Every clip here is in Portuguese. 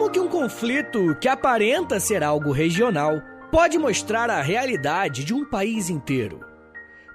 Como que um conflito que aparenta ser algo regional pode mostrar a realidade de um país inteiro?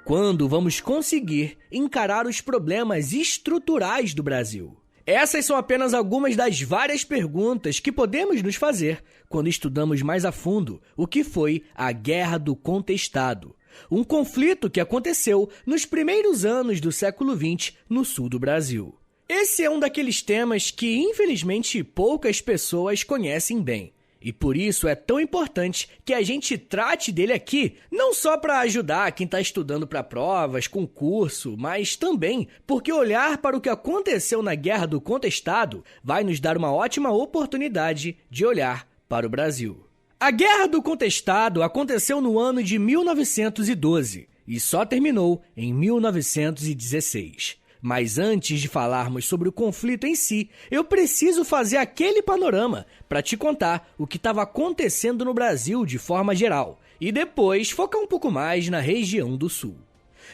Quando vamos conseguir encarar os problemas estruturais do Brasil? Essas são apenas algumas das várias perguntas que podemos nos fazer quando estudamos mais a fundo o que foi a Guerra do Contestado, um conflito que aconteceu nos primeiros anos do século XX no sul do Brasil. Esse é um daqueles temas que, infelizmente, poucas pessoas conhecem bem. E por isso é tão importante que a gente trate dele aqui, não só para ajudar quem está estudando para provas, concurso, mas também porque olhar para o que aconteceu na Guerra do Contestado vai nos dar uma ótima oportunidade de olhar para o Brasil. A Guerra do Contestado aconteceu no ano de 1912 e só terminou em 1916. Mas antes de falarmos sobre o conflito em si, eu preciso fazer aquele panorama para te contar o que estava acontecendo no Brasil de forma geral e depois focar um pouco mais na região do Sul.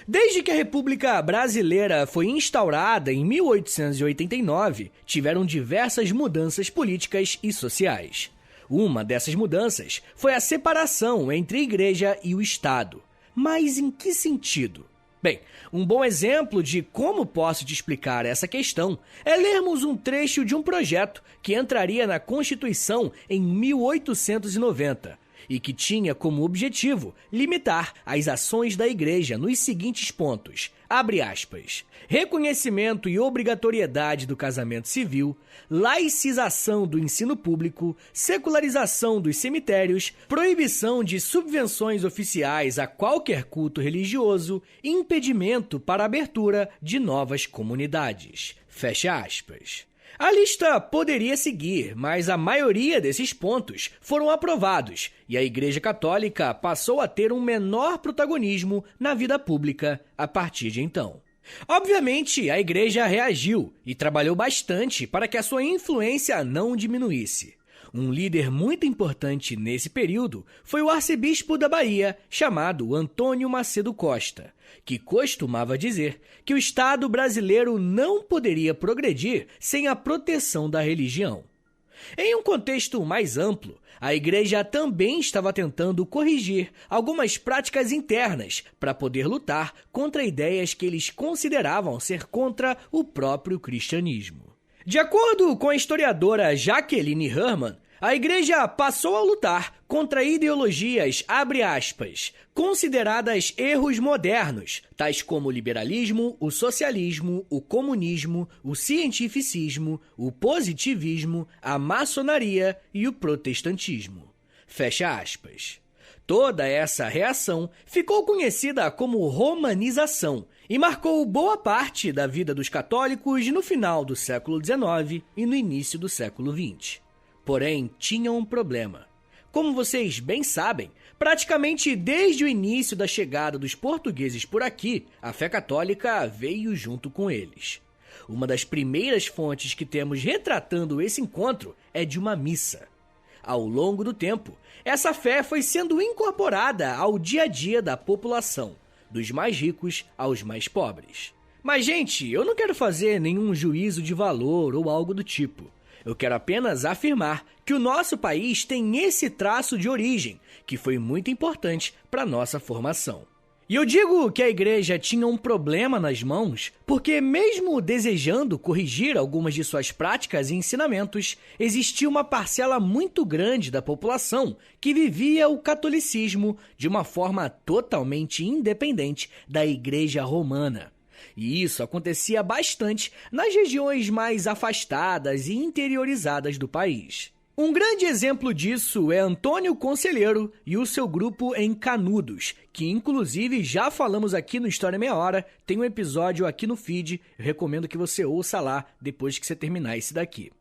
Desde que a República Brasileira foi instaurada em 1889, tiveram diversas mudanças políticas e sociais. Uma dessas mudanças foi a separação entre a Igreja e o Estado. Mas em que sentido? Bem, um bom exemplo de como posso te explicar essa questão é lermos um trecho de um projeto que entraria na Constituição em 1890 e que tinha como objetivo limitar as ações da Igreja nos seguintes pontos, abre aspas, reconhecimento e obrigatoriedade do casamento civil, laicização do ensino público, secularização dos cemitérios, proibição de subvenções oficiais a qualquer culto religioso, impedimento para a abertura de novas comunidades. Fecha aspas. A lista poderia seguir, mas a maioria desses pontos foram aprovados e a Igreja Católica passou a ter um menor protagonismo na vida pública a partir de então. Obviamente, a Igreja reagiu e trabalhou bastante para que a sua influência não diminuísse. Um líder muito importante nesse período foi o arcebispo da Bahia, chamado Antônio Macedo Costa, que costumava dizer que o Estado brasileiro não poderia progredir sem a proteção da religião. Em um contexto mais amplo, a Igreja também estava tentando corrigir algumas práticas internas para poder lutar contra ideias que eles consideravam ser contra o próprio cristianismo. De acordo com a historiadora Jaqueline Herman, a Igreja passou a lutar contra ideologias, abre aspas, consideradas erros modernos, tais como o liberalismo, o socialismo, o comunismo, o cientificismo, o positivismo, a maçonaria e o protestantismo. Fecha aspas. Toda essa reação ficou conhecida como romanização e marcou boa parte da vida dos católicos no final do século XIX e no início do século XX. Porém, tinha um problema. Como vocês bem sabem, praticamente desde o início da chegada dos portugueses por aqui, a fé católica veio junto com eles. Uma das primeiras fontes que temos retratando esse encontro é de uma missa. Ao longo do tempo, essa fé foi sendo incorporada ao dia a dia da população, dos mais ricos aos mais pobres. Mas, gente, eu não quero fazer nenhum juízo de valor ou algo do tipo. Eu quero apenas afirmar que o nosso país tem esse traço de origem, que foi muito importante para a nossa formação. E eu digo que a Igreja tinha um problema nas mãos porque, mesmo desejando corrigir algumas de suas práticas e ensinamentos, existia uma parcela muito grande da população que vivia o catolicismo de uma forma totalmente independente da Igreja Romana. E isso acontecia bastante nas regiões mais afastadas e interiorizadas do país. Um grande exemplo disso é Antônio Conselheiro e o seu grupo em Canudos, que inclusive já falamos aqui no História Meia Hora, tem um episódio aqui no feed, eu recomendo que você ouça lá depois que você terminar esse daqui.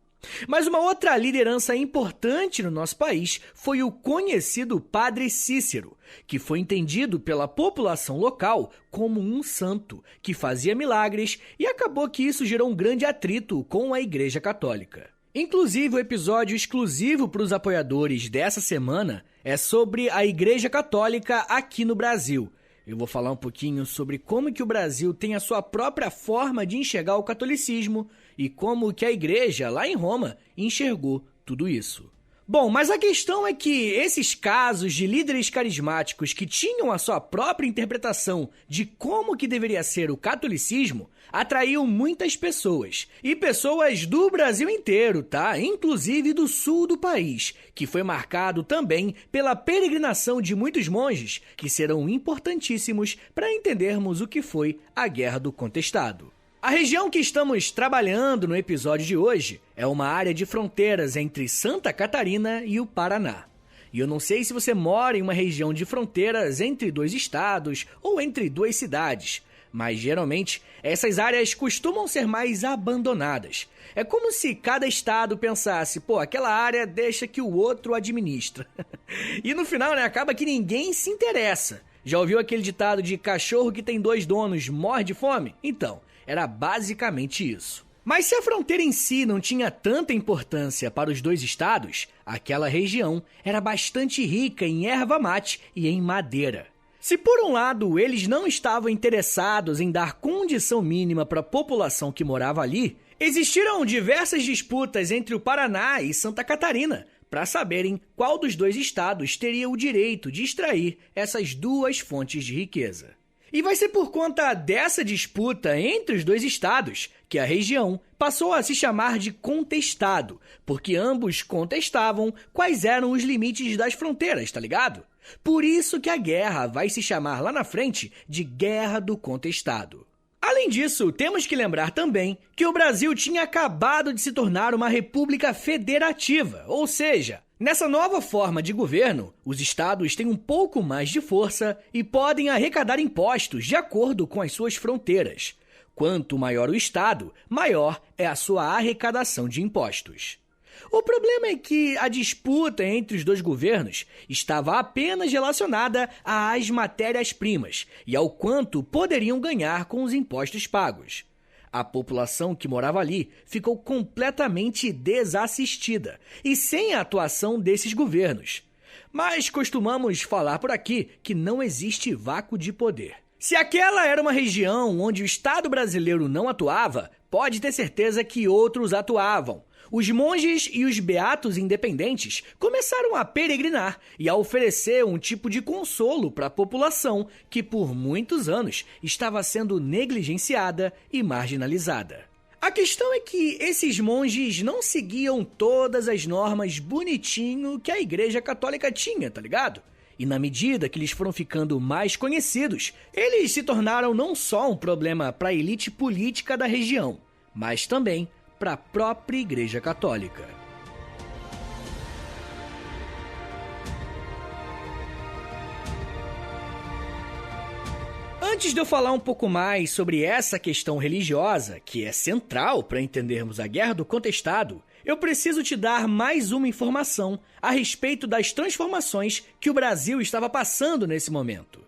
Mas uma outra liderança importante no nosso país foi o conhecido Padre Cícero, que foi entendido pela população local como um santo, que fazia milagres e acabou que isso gerou um grande atrito com a Igreja Católica. Inclusive, o episódio exclusivo para os apoiadores dessa semana é sobre a Igreja Católica aqui no Brasil. Eu vou falar um pouquinho sobre como que o Brasil tem a sua própria forma de enxergar o catolicismo e como que a Igreja, lá em Roma, enxergou tudo isso. Bom, mas a questão é que esses casos de líderes carismáticos que tinham a sua própria interpretação de como que deveria ser o catolicismo atraiu muitas pessoas. E pessoas do Brasil inteiro, tá? Inclusive do sul do país, que foi marcado também pela peregrinação de muitos monges, que serão importantíssimos para entendermos o que foi a Guerra do Contestado. A região que estamos trabalhando no episódio de hoje é uma área de fronteiras entre Santa Catarina e o Paraná. E eu não sei se você mora em uma região de fronteiras entre dois estados ou entre duas cidades, mas geralmente essas áreas costumam ser mais abandonadas. É como se cada estado pensasse, aquela área deixa que o outro administra. E no final, acaba que ninguém se interessa. Já ouviu aquele ditado de cachorro que tem dois donos morre de fome? Então, era basicamente isso. Mas se a fronteira em si não tinha tanta importância para os dois estados, aquela região era bastante rica em erva mate e em madeira. Se por um lado eles não estavam interessados em dar condição mínima para a população que morava ali, existiram diversas disputas entre o Paraná e Santa Catarina para saberem qual dos dois estados teria o direito de extrair essas duas fontes de riqueza. E vai ser por conta dessa disputa entre os dois estados que a região passou a se chamar de contestado, porque ambos contestavam quais eram os limites das fronteiras, tá ligado? Por isso que a guerra vai se chamar lá na frente de Guerra do Contestado. Além disso, temos que lembrar também que o Brasil tinha acabado de se tornar uma república federativa, ou seja, nessa nova forma de governo, os estados têm um pouco mais de força e podem arrecadar impostos de acordo com as suas fronteiras. Quanto maior o estado, maior é a sua arrecadação de impostos. O problema é que a disputa entre os dois governos estava apenas relacionada às matérias-primas e ao quanto poderiam ganhar com os impostos pagos. A população que morava ali ficou completamente desassistida e sem a atuação desses governos. Mas costumamos falar por aqui que não existe vácuo de poder. Se aquela era uma região onde o Estado brasileiro não atuava, pode ter certeza que outros atuavam. Os monges e os beatos independentes começaram a peregrinar e a oferecer um tipo de consolo para a população que por muitos anos estava sendo negligenciada e marginalizada. A questão é que esses monges não seguiam todas as normas bonitinho que a Igreja Católica tinha, tá ligado? E na medida que eles foram ficando mais conhecidos, eles se tornaram não só um problema para a elite política da região, mas também para a própria Igreja Católica. Antes de eu falar um pouco mais sobre essa questão religiosa, que é central para entendermos a Guerra do Contestado, eu preciso te dar mais uma informação a respeito das transformações que o Brasil estava passando nesse momento.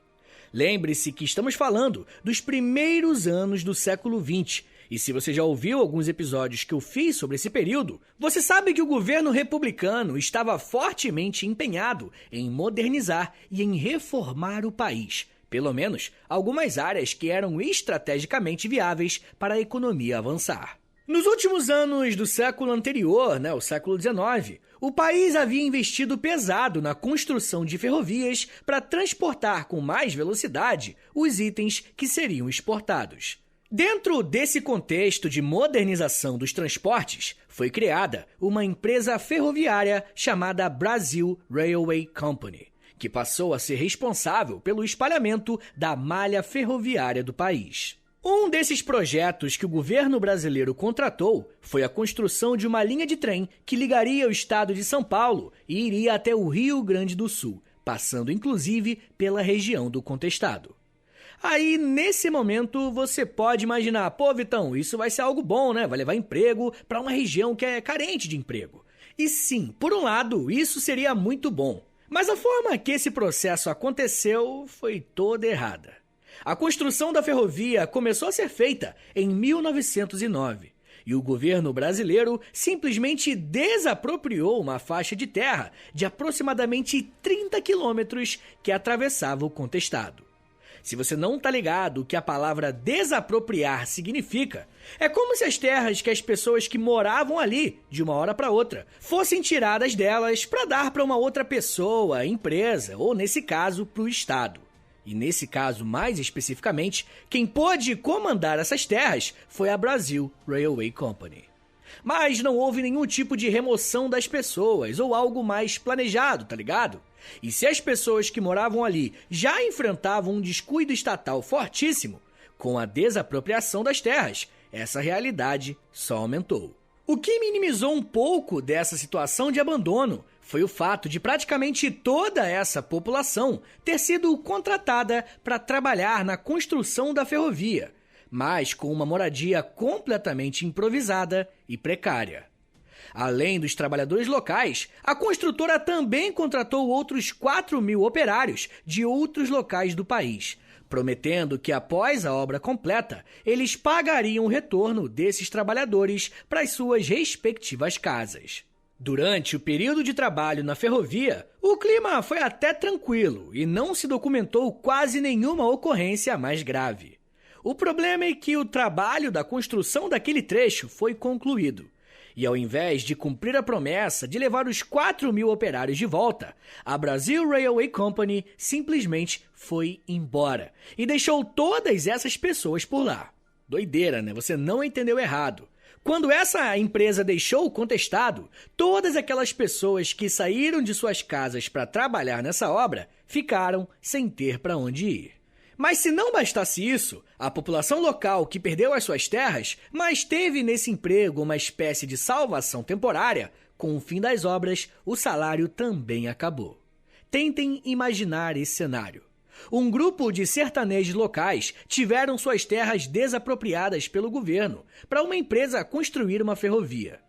Lembre-se que estamos falando dos primeiros anos do século XX, e se você já ouviu alguns episódios que eu fiz sobre esse período, você sabe que o governo republicano estava fortemente empenhado em modernizar e em reformar o país, pelo menos algumas áreas que eram estrategicamente viáveis para a economia avançar. Nos últimos anos do século anterior, o século XIX, o país havia investido pesado na construção de ferrovias para transportar com mais velocidade os itens que seriam exportados. Dentro desse contexto de modernização dos transportes, foi criada uma empresa ferroviária chamada Brazil Railway Company, que passou a ser responsável pelo espalhamento da malha ferroviária do país. Um desses projetos que o governo brasileiro contratou foi a construção de uma linha de trem que ligaria o estado de São Paulo e iria até o Rio Grande do Sul, passando inclusive pela região do Contestado. Aí, nesse momento, você pode imaginar, Vitão, isso vai ser algo bom, né? Vai levar emprego para uma região que é carente de emprego. E sim, por um lado, isso seria muito bom. Mas a forma que esse processo aconteceu foi toda errada. A construção da ferrovia começou a ser feita em 1909 e o governo brasileiro simplesmente desapropriou uma faixa de terra de aproximadamente 30 quilômetros que atravessava o Contestado. Se você não tá ligado o que a palavra desapropriar significa, é como se as terras que as pessoas que moravam ali, de uma hora para outra, fossem tiradas delas para dar para uma outra pessoa, empresa, ou nesse caso, para o Estado. E nesse caso, mais especificamente, quem pôde comandar essas terras foi a Brazil Railway Company. Mas não houve nenhum tipo de remoção das pessoas ou algo mais planejado, tá ligado? E se as pessoas que moravam ali já enfrentavam um descuido estatal fortíssimo, com a desapropriação das terras, essa realidade só aumentou. O que minimizou um pouco dessa situação de abandono foi o fato de praticamente toda essa população ter sido contratada para trabalhar na construção da ferrovia, mas com uma moradia completamente improvisada e precária. Além dos trabalhadores locais, a construtora também contratou outros 4.000 operários de outros locais do país, prometendo que após a obra completa, eles pagariam o retorno desses trabalhadores para as suas respectivas casas. Durante o período de trabalho na ferrovia, o clima foi até tranquilo e não se documentou quase nenhuma ocorrência mais grave. O problema é que o trabalho da construção daquele trecho foi concluído. E ao invés de cumprir a promessa de levar os 4.000 operários de volta, a Brazil Railway Company simplesmente foi embora e deixou todas essas pessoas por lá. Doideira, né? Você não entendeu errado. Quando essa empresa deixou o contestado, todas aquelas pessoas que saíram de suas casas para trabalhar nessa obra ficaram sem ter para onde ir. Mas se não bastasse isso, a população local que perdeu as suas terras, mas teve nesse emprego uma espécie de salvação temporária, com o fim das obras, o salário também acabou. Tentem imaginar esse cenário. Um grupo de sertanejos locais tiveram suas terras desapropriadas pelo governo para uma empresa construir uma ferrovia.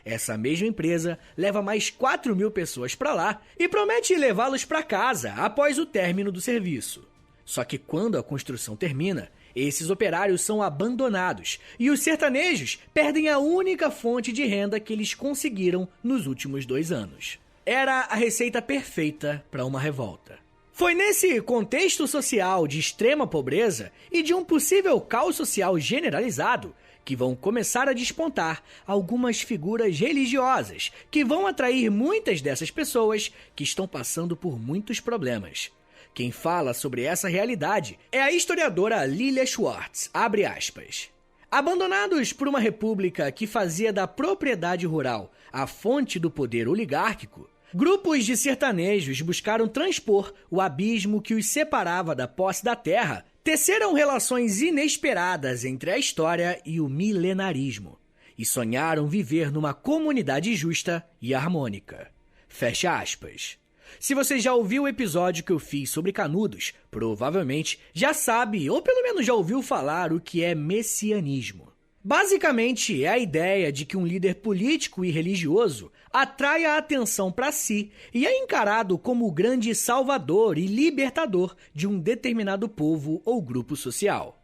Essa mesma empresa leva mais 4.000 pessoas para lá e promete levá-los para casa após o término do serviço. Só que quando a construção termina, esses operários são abandonados e os sertanejos perdem a única fonte de renda que eles conseguiram nos últimos 2 anos. Era a receita perfeita para uma revolta. Foi nesse contexto social de extrema pobreza e de um possível caos social generalizado que vão começar a despontar algumas figuras religiosas que vão atrair muitas dessas pessoas que estão passando por muitos problemas. Quem fala sobre essa realidade é a historiadora Lilia Schwartz, abre aspas. Abandonados por uma república que fazia da propriedade rural a fonte do poder oligárquico, grupos de sertanejos buscaram transpor o abismo que os separava da posse da terra, teceram relações inesperadas entre a história e o milenarismo, e sonharam viver numa comunidade justa e harmônica. Fecha aspas. Se você já ouviu o episódio que eu fiz sobre Canudos, provavelmente já sabe, ou pelo menos já ouviu falar o que é messianismo. Basicamente, é a ideia de que um líder político e religioso atrai a atenção para si e é encarado como o grande salvador e libertador de um determinado povo ou grupo social.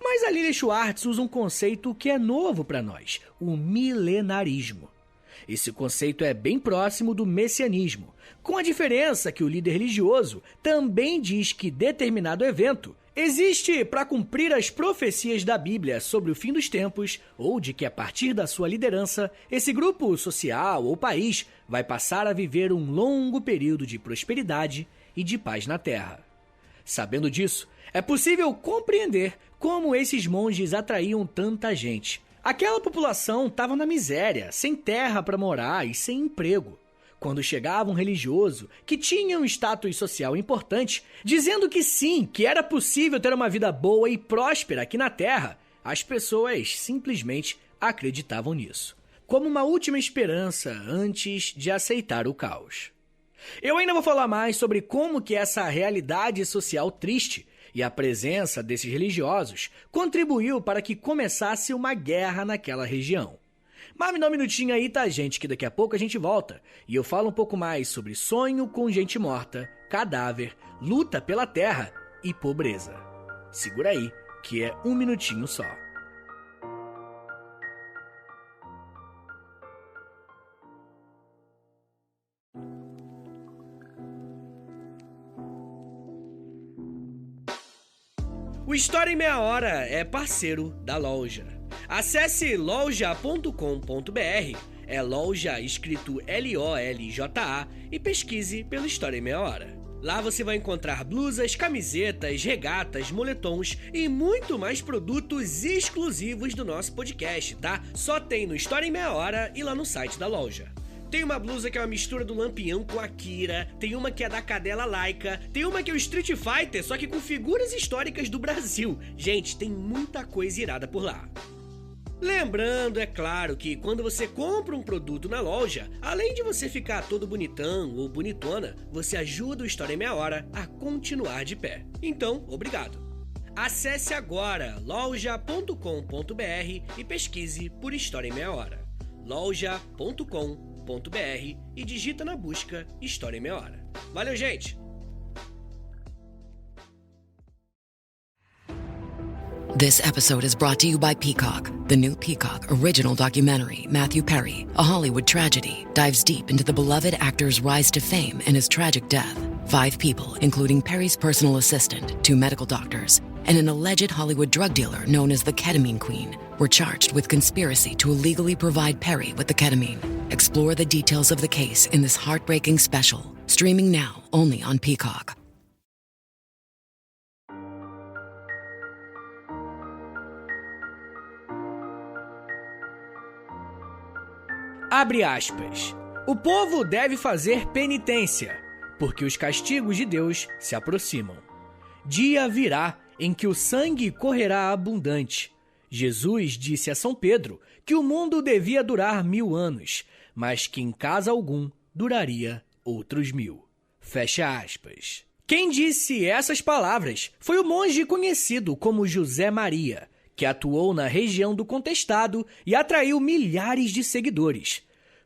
Mas a Lilia Schwartz usa um conceito que é novo para nós, o milenarismo. Esse conceito é bem próximo do messianismo, com a diferença que o líder religioso também diz que determinado evento existe para cumprir as profecias da Bíblia sobre o fim dos tempos ou de que a partir da sua liderança, esse grupo social ou país vai passar a viver um longo período de prosperidade e de paz na Terra. Sabendo disso, é possível compreender como esses monges atraíam tanta gente. Aquela população estava na miséria, sem terra para morar e sem emprego. Quando chegava um religioso que tinha um status social importante, dizendo que sim, que era possível ter uma vida boa e próspera aqui na Terra, as pessoas simplesmente acreditavam nisso, como uma última esperança antes de aceitar o caos. Eu ainda vou falar mais sobre como que essa realidade social triste e a presença desses religiosos contribuiu para que começasse uma guerra naquela região. Mas me dá um minutinho aí, tá, gente, que daqui a pouco a gente volta e eu falo um pouco mais sobre sonho com gente morta, cadáver, luta pela terra e pobreza. Segura aí, que é 1 minutinho só. O História em Meia Hora é parceiro da loja. Acesse loja.com.br, é loja escrito LOLJA, e pesquise pelo História em Meia Hora. Lá você vai encontrar blusas, camisetas, regatas, moletons e muito mais produtos exclusivos do nosso podcast, tá? Só tem no História em Meia Hora e lá no site da loja. Tem uma blusa que é uma mistura do Lampião com a Kira, tem uma que é da Cadela Laika, tem uma que é o Street Fighter, só que com figuras históricas do Brasil. Gente, tem muita coisa irada por lá. Lembrando, é claro, que quando você compra um produto na loja, além de você ficar todo bonitão ou bonitona, você ajuda o História em Meia Hora a continuar de pé. Então, obrigado. Acesse agora loja.com.br e pesquise por História em Meia Hora. loja.com.br e digita na busca História em Meia Hora. Valeu, gente! This episode is brought to you by Peacock. The new Peacock original documentary, Matthew Perry, A Hollywood Tragedy, dives deep into the beloved actor's rise to fame and his tragic death. 5 people, including Perry's personal assistant, 2 medical doctors, and an alleged Hollywood drug dealer known as the Ketamine Queen, were charged with conspiracy to illegally provide Perry with the ketamine. Explore the details of the case in this heartbreaking special, streaming now only on Peacock. Abre aspas. O povo deve fazer penitência, porque os castigos de Deus se aproximam. Dia virá em que o sangue correrá abundante. Jesus disse a São Pedro que o mundo devia durar 1000 anos, mas que em caso algum duraria outros 1000. Fecha aspas. Quem disse essas palavras foi o monge conhecido como José Maria, que atuou na região do Contestado e atraiu milhares de seguidores.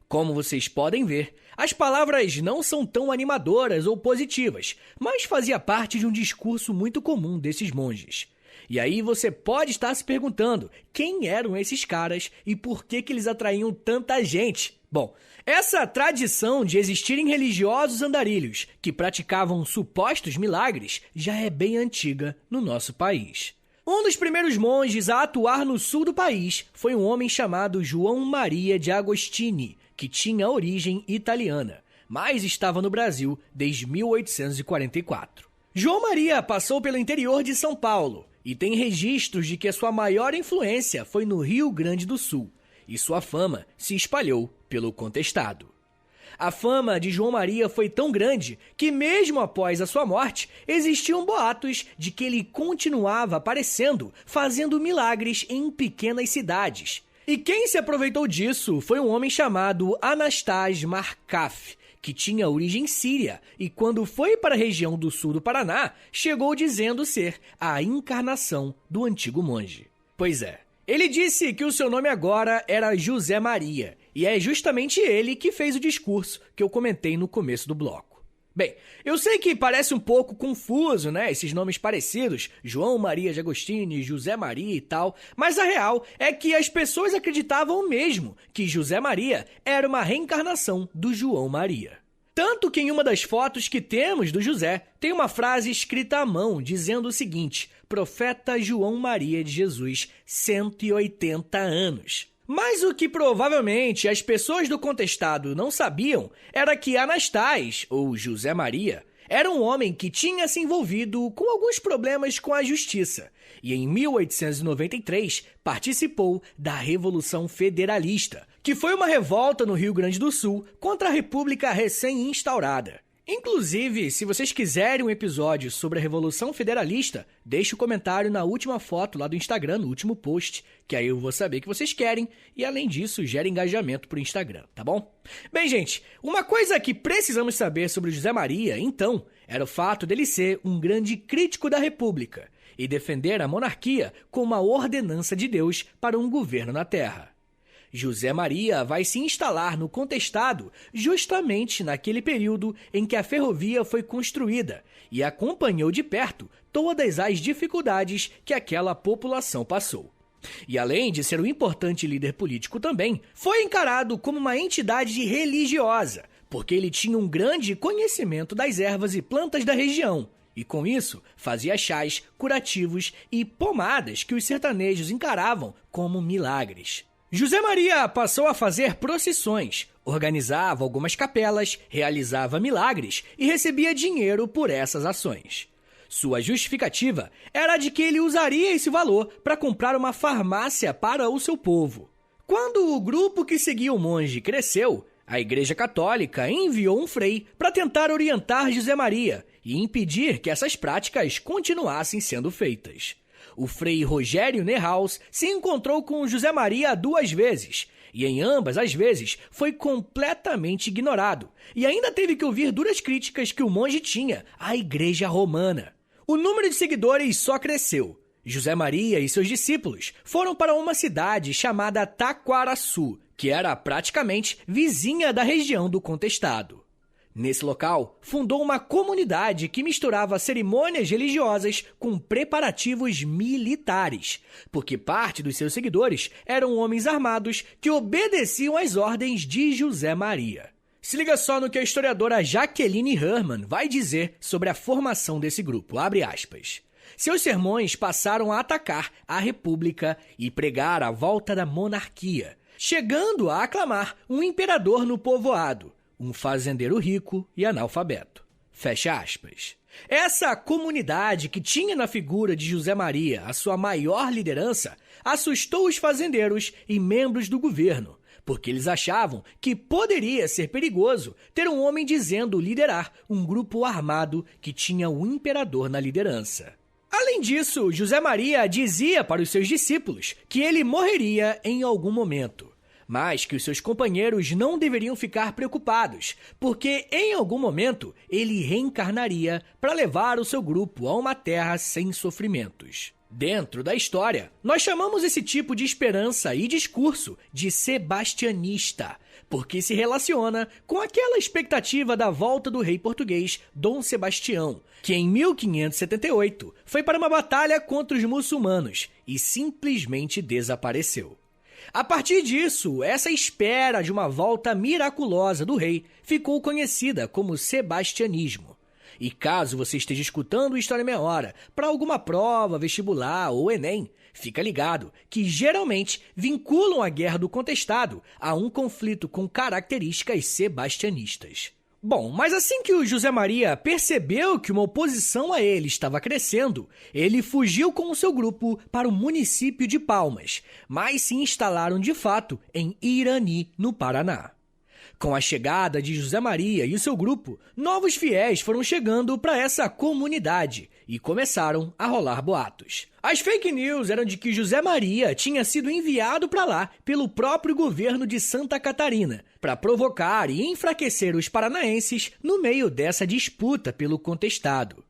Como vocês podem ver, as palavras não são tão animadoras ou positivas, mas fazia parte de um discurso muito comum desses monges. E aí você pode estar se perguntando quem eram esses caras e por que eles atraíam tanta gente. Bom, essa tradição de existirem religiosos andarilhos que praticavam supostos milagres já é bem antiga no nosso país. Um dos primeiros monges a atuar no sul do país foi um homem chamado João Maria de Agostini, que tinha origem italiana, mas estava no Brasil desde 1844. João Maria passou pelo interior de São Paulo e tem registros de que sua maior influência foi no Rio Grande do Sul, e sua fama se espalhou pelo Contestado. A fama de João Maria foi tão grande que, mesmo após a sua morte, existiam boatos de que ele continuava aparecendo, fazendo milagres em pequenas cidades. E quem se aproveitou disso foi um homem chamado Anastácio Marcaf, que tinha origem síria e, quando foi para a região do sul do Paraná, chegou dizendo ser a encarnação do antigo monge. Pois é, ele disse que o seu nome agora era José Maria, e é justamente ele que fez o discurso que eu comentei no começo do bloco. Bem, eu sei que parece um pouco confuso, né, esses nomes parecidos, João Maria de Agostini, José Maria e tal, mas a real é que as pessoas acreditavam mesmo que José Maria era uma reencarnação do João Maria. Tanto que em uma das fotos que temos do José, tem uma frase escrita à mão dizendo o seguinte: Profeta João Maria de Jesus, 180 anos. Mas o que provavelmente as pessoas do Contestado não sabiam era que Anastácio, ou José Maria, era um homem que tinha se envolvido com alguns problemas com a justiça e em 1893 participou da Revolução Federalista, que foi uma revolta no Rio Grande do Sul contra a República recém-instaurada. Inclusive, se vocês quiserem um episódio sobre a Revolução Federalista, deixe o comentário na última foto lá do Instagram, no último post, que aí eu vou saber que vocês querem e, além disso, gera engajamento pro Instagram, tá bom? Bem, gente, uma coisa que precisamos saber sobre o José Maria, então, era o fato dele ser um grande crítico da República e defender a monarquia como a ordenança de Deus para um governo na Terra. José Maria vai se instalar no Contestado justamente naquele período em que a ferrovia foi construída e acompanhou de perto todas as dificuldades que aquela população passou. E além de ser um importante líder político também, foi encarado como uma entidade religiosa, porque ele tinha um grande conhecimento das ervas e plantas da região, e com isso fazia chás, curativos e pomadas que os sertanejos encaravam como milagres. José Maria passou a fazer procissões, organizava algumas capelas, realizava milagres e recebia dinheiro por essas ações. Sua justificativa era de que ele usaria esse valor para comprar uma farmácia para o seu povo. Quando o grupo que seguia o monge cresceu, a Igreja Católica enviou um frei para tentar orientar José Maria e impedir que essas práticas continuassem sendo feitas. O frei Rogério Nerhaus se encontrou com José Maria 2 vezes, e em ambas as vezes foi completamente ignorado, e ainda teve que ouvir duras críticas que o monge tinha à Igreja Romana. O número de seguidores só cresceu. José Maria e seus discípulos foram para uma cidade chamada Taquaraçu, que era praticamente vizinha da região do Contestado. Nesse local, fundou uma comunidade que misturava cerimônias religiosas com preparativos militares, porque parte dos seus seguidores eram homens armados que obedeciam às ordens de José Maria. Se liga só no que a historiadora Jaqueline Hermann vai dizer sobre a formação desse grupo, abre aspas. Seus sermões passaram a atacar a República e pregar a volta da monarquia, chegando a aclamar um imperador no povoado, um fazendeiro rico e analfabeto. Fecha aspas. Essa comunidade que tinha na figura de José Maria a sua maior liderança assustou os fazendeiros e membros do governo, porque eles achavam que poderia ser perigoso ter um homem dizendo liderar um grupo armado que tinha o imperador na liderança. Além disso, José Maria dizia para os seus discípulos que ele morreria em algum momento, mas que os seus companheiros não deveriam ficar preocupados, porque em algum momento ele reencarnaria para levar o seu grupo a uma terra sem sofrimentos. Dentro da história, nós chamamos esse tipo de esperança e discurso de sebastianista, porque se relaciona com aquela expectativa da volta do rei português Dom Sebastião, que em 1578 foi para uma batalha contra os muçulmanos e simplesmente desapareceu. A partir disso, essa espera de uma volta miraculosa do rei ficou conhecida como sebastianismo. E caso você esteja escutando o História em Meia Hora para alguma prova, vestibular ou Enem, fica ligado que geralmente vinculam a Guerra do Contestado a um conflito com características sebastianistas. Bom, mas assim que o José Maria percebeu que uma oposição a ele estava crescendo, ele fugiu com o seu grupo para o município de Palmas, mas se instalaram de fato em Irani, no Paraná. Com a chegada de José Maria e o seu grupo, novos fiéis foram chegando para essa comunidade e começaram a rolar boatos. As fake news eram de que José Maria tinha sido enviado para lá pelo próprio governo de Santa Catarina para provocar e enfraquecer os paranaenses no meio dessa disputa pelo contestado.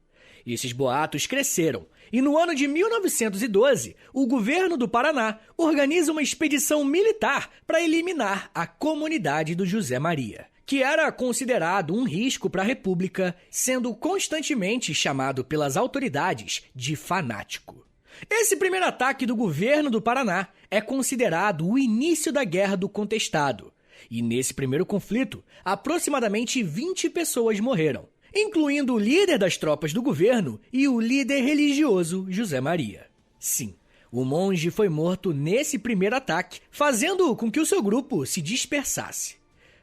Esses boatos cresceram. E no ano de 1912, o governo do Paraná organiza uma expedição militar para eliminar a comunidade do José Maria, que era considerado um risco para a República, sendo constantemente chamado pelas autoridades de fanático. Esse primeiro ataque do governo do Paraná é considerado o início da Guerra do Contestado. E nesse primeiro conflito, aproximadamente 20 pessoas morreram, incluindo o líder das tropas do governo e o líder religioso José Maria. Sim, o monge foi morto nesse primeiro ataque, fazendo com que o seu grupo se dispersasse.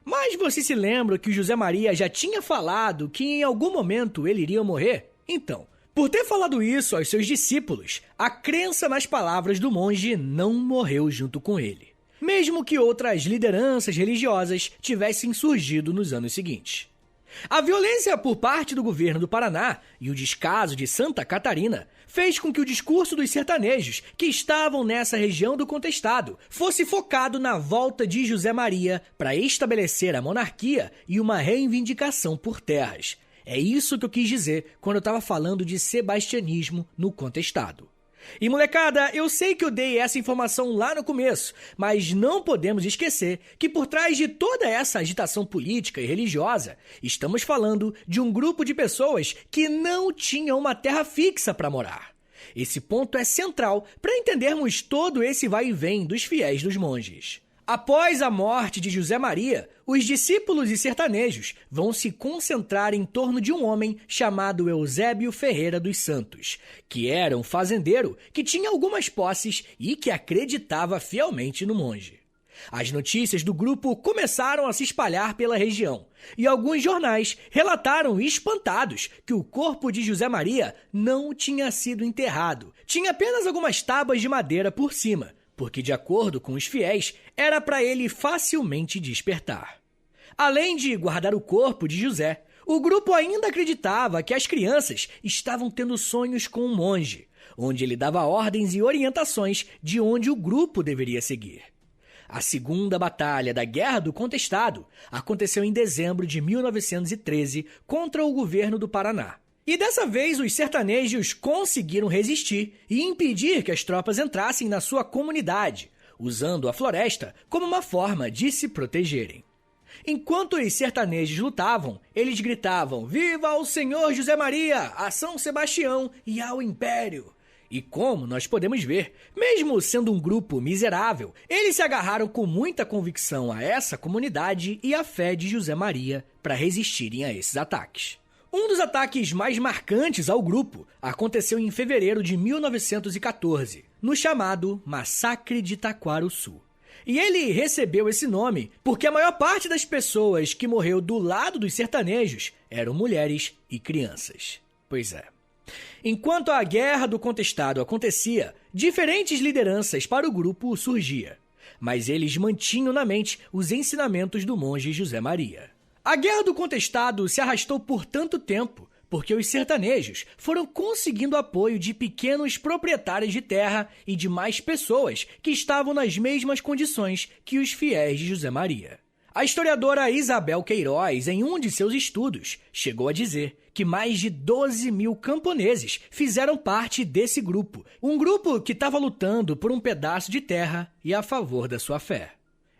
Mas você se lembra que o José Maria já tinha falado que em algum momento ele iria morrer? Então, por ter falado isso aos seus discípulos, a crença nas palavras do monge não morreu junto com ele, mesmo que outras lideranças religiosas tivessem surgido nos anos seguintes. A violência por parte do governo do Paraná e o descaso de Santa Catarina fez com que o discurso dos sertanejos que estavam nessa região do contestado fosse focado na volta de José Maria para estabelecer a monarquia e uma reivindicação por terras. É isso que eu quis dizer quando eu estava falando de sebastianismo no contestado. E molecada, eu sei que eu dei essa informação lá no começo, mas não podemos esquecer que por trás de toda essa agitação política e religiosa, estamos falando de um grupo de pessoas que não tinham uma terra fixa para morar. Esse ponto é central para entendermos todo esse vai e vem dos fiéis dos monges. Após a morte de José Maria, os discípulos e sertanejos vão se concentrar em torno de um homem chamado Eusébio Ferreira dos Santos, que era um fazendeiro que tinha algumas posses e que acreditava fielmente no monge. As notícias do grupo começaram a se espalhar pela região, e alguns jornais relataram espantados que o corpo de José Maria não tinha sido enterrado, tinha apenas algumas tábuas de madeira por cima, porque, de acordo com os fiéis, era para ele facilmente despertar. Além de guardar o corpo de José, o grupo ainda acreditava que as crianças estavam tendo sonhos com um monge, onde ele dava ordens e orientações de onde o grupo deveria seguir. A segunda batalha da Guerra do Contestado aconteceu em dezembro de 1913 contra o governo do Paraná. E dessa vez os sertanejos conseguiram resistir e impedir que as tropas entrassem na sua comunidade, usando a floresta como uma forma de se protegerem. Enquanto os sertanejos lutavam, eles gritavam: "Viva o Senhor José Maria, a São Sebastião e ao Império!" E como nós podemos ver, mesmo sendo um grupo miserável, eles se agarraram com muita convicção a essa comunidade e à fé de José Maria para resistirem a esses ataques. Um dos ataques mais marcantes ao grupo aconteceu em fevereiro de 1914, no chamado Massacre de Taquarussu. E ele recebeu esse nome porque a maior parte das pessoas que morreu do lado dos sertanejos eram mulheres e crianças. Pois é. Enquanto a Guerra do Contestado acontecia, diferentes lideranças para o grupo surgiam, mas eles mantinham na mente os ensinamentos do monge José Maria. A Guerra do Contestado se arrastou por tanto tempo porque os sertanejos foram conseguindo apoio de pequenos proprietários de terra e de mais pessoas que estavam nas mesmas condições que os fiéis de José Maria. A historiadora Isabel Queiroz, em um de seus estudos, chegou a dizer que mais de 12 mil camponeses fizeram parte desse grupo, um grupo que estava lutando por um pedaço de terra e a favor da sua fé.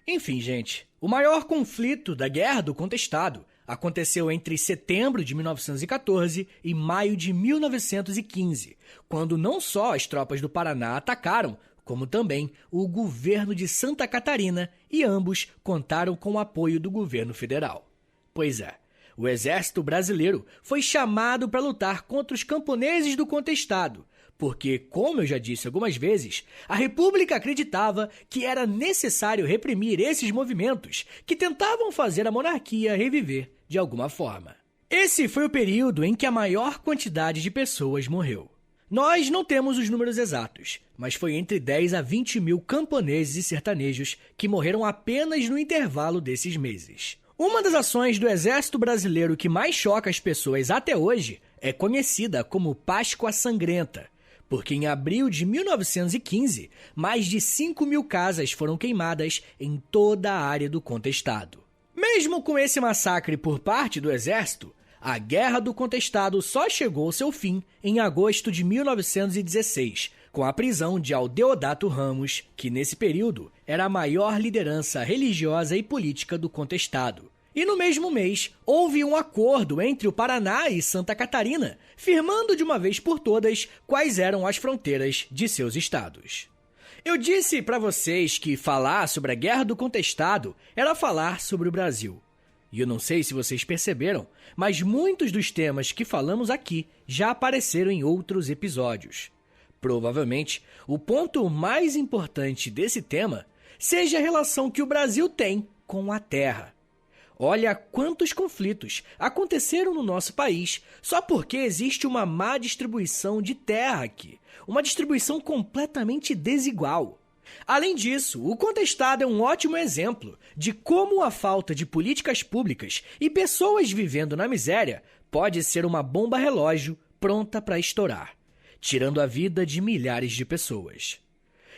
Enfim, gente, o maior conflito da Guerra do Contestado aconteceu entre setembro de 1914 e maio de 1915, quando não só as tropas do Paraná atacaram, como também o governo de Santa Catarina, e ambos contaram com o apoio do governo federal. Pois é, o exército brasileiro foi chamado para lutar contra os camponeses do Contestado, porque, como eu já disse algumas vezes, a República acreditava que era necessário reprimir esses movimentos que tentavam fazer a monarquia reviver de alguma forma. Esse foi o período em que a maior quantidade de pessoas morreu. Nós não temos os números exatos, mas foi entre 10 a 20 mil camponeses e sertanejos que morreram apenas no intervalo desses meses. Uma das ações do Exército Brasileiro que mais choca as pessoas até hoje é conhecida como Páscoa Sangrenta, porque em abril de 1915, mais de 5 mil casas foram queimadas em toda a área do Contestado. Mesmo com esse massacre por parte do Exército, a Guerra do Contestado só chegou ao seu fim em agosto de 1916, com a prisão de Aldeodato Ramos, que nesse período era a maior liderança religiosa e política do Contestado. E no mesmo mês, houve um acordo entre o Paraná e Santa Catarina, firmando de uma vez por todas quais eram as fronteiras de seus estados. Eu disse para vocês que falar sobre a Guerra do Contestado era falar sobre o Brasil. E eu não sei se vocês perceberam, mas muitos dos temas que falamos aqui já apareceram em outros episódios. Provavelmente, o ponto mais importante desse tema seja a relação que o Brasil tem com a terra. Olha quantos conflitos aconteceram no nosso país só porque existe uma má distribuição de terra aqui, uma distribuição completamente desigual. Além disso, o Contestado é um ótimo exemplo de como a falta de políticas públicas e pessoas vivendo na miséria pode ser uma bomba relógio pronta para estourar, tirando a vida de milhares de pessoas.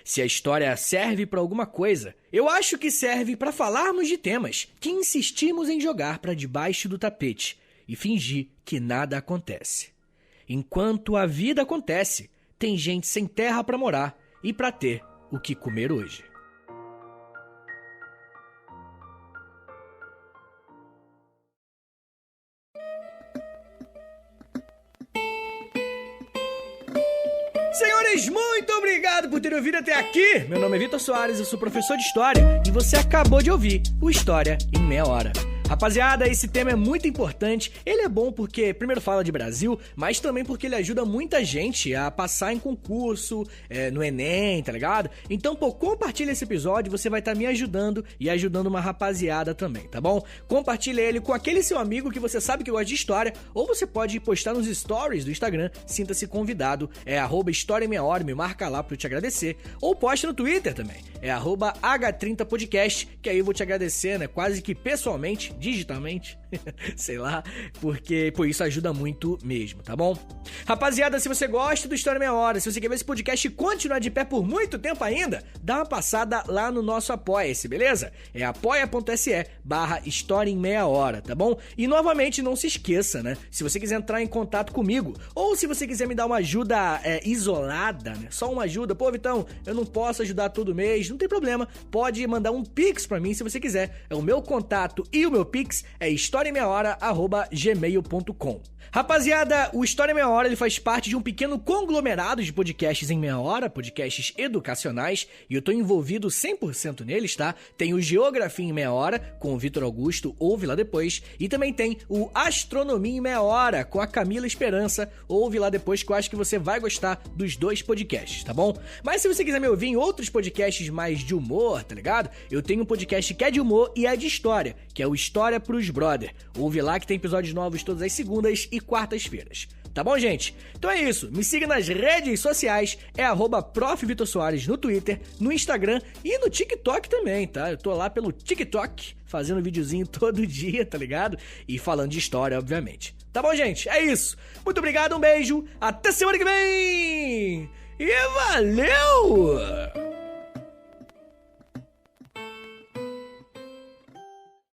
Se a história serve para alguma coisa, eu acho que serve para falarmos de temas que insistimos em jogar para debaixo do tapete e fingir que nada acontece. Enquanto a vida acontece, tem gente sem terra para morar e para ter o que comer hoje. Senhores, muito obrigado obrigado por ter ouvido até aqui. Meu nome é Vitor Soares, eu sou professor de História e você acabou de ouvir o História em Meia Hora. Rapaziada, esse tema é muito importante. Ele é bom porque, primeiro, fala de Brasil, mas também porque ele ajuda muita gente a passar em concurso, no Enem, tá ligado? Então, pô, compartilha esse episódio, você vai estar me ajudando e ajudando uma rapaziada também, tá bom? Compartilha ele com aquele seu amigo que você sabe que gosta de história, ou você pode postar nos stories do Instagram, sinta-se convidado, @História em Meia Hora, me marca lá pra eu te agradecer, ou posta no Twitter também, @H30podcast, que aí eu vou te agradecer, né, quase que pessoalmente, digitalmente, sei lá, porque por isso ajuda muito mesmo, tá bom? Rapaziada, se você gosta do História em Meia Hora, se você quer ver esse podcast continuar de pé por muito tempo ainda, dá uma passada lá no nosso Apoia-se, beleza? É apoia.se/História em Meia Hora, tá bom? E novamente, não se esqueça, né? Se você quiser entrar em contato comigo, ou se você quiser me dar uma ajuda isolada, né? Só uma ajuda, pô, Vitão, eu não posso ajudar todo mês, não tem problema, pode mandar um Pix pra mim se você quiser. É o meu contato e o meu Pix é historiaemmeiahora@gmail.com. Rapaziada, o História em Meia Hora ele faz parte de um pequeno conglomerado de podcasts em meia hora, podcasts educacionais, e eu tô envolvido 100% neles, tá? Tem o Geografia em Meia Hora, com o Vitor Augusto, ouve lá depois, e também tem o Astronomia em Meia Hora, com a Camila Esperança, ouve lá depois, que eu acho que você vai gostar dos dois podcasts, tá bom? Mas se você quiser me ouvir em outros podcasts mais de humor, tá ligado? Eu tenho um podcast que é de humor e é de história, que é o História pros Brother. Ouve lá que tem episódios novos todas as segundas e quartas-feiras. Tá bom, gente? Então é isso. Me siga nas redes sociais. É @Prof. Vitor Soares no Twitter, no Instagram e no TikTok também, tá? Eu tô lá pelo TikTok, fazendo videozinho todo dia, tá ligado? E falando de história, obviamente. Tá bom, gente? É isso. Muito obrigado, um beijo. Até semana que vem! E valeu!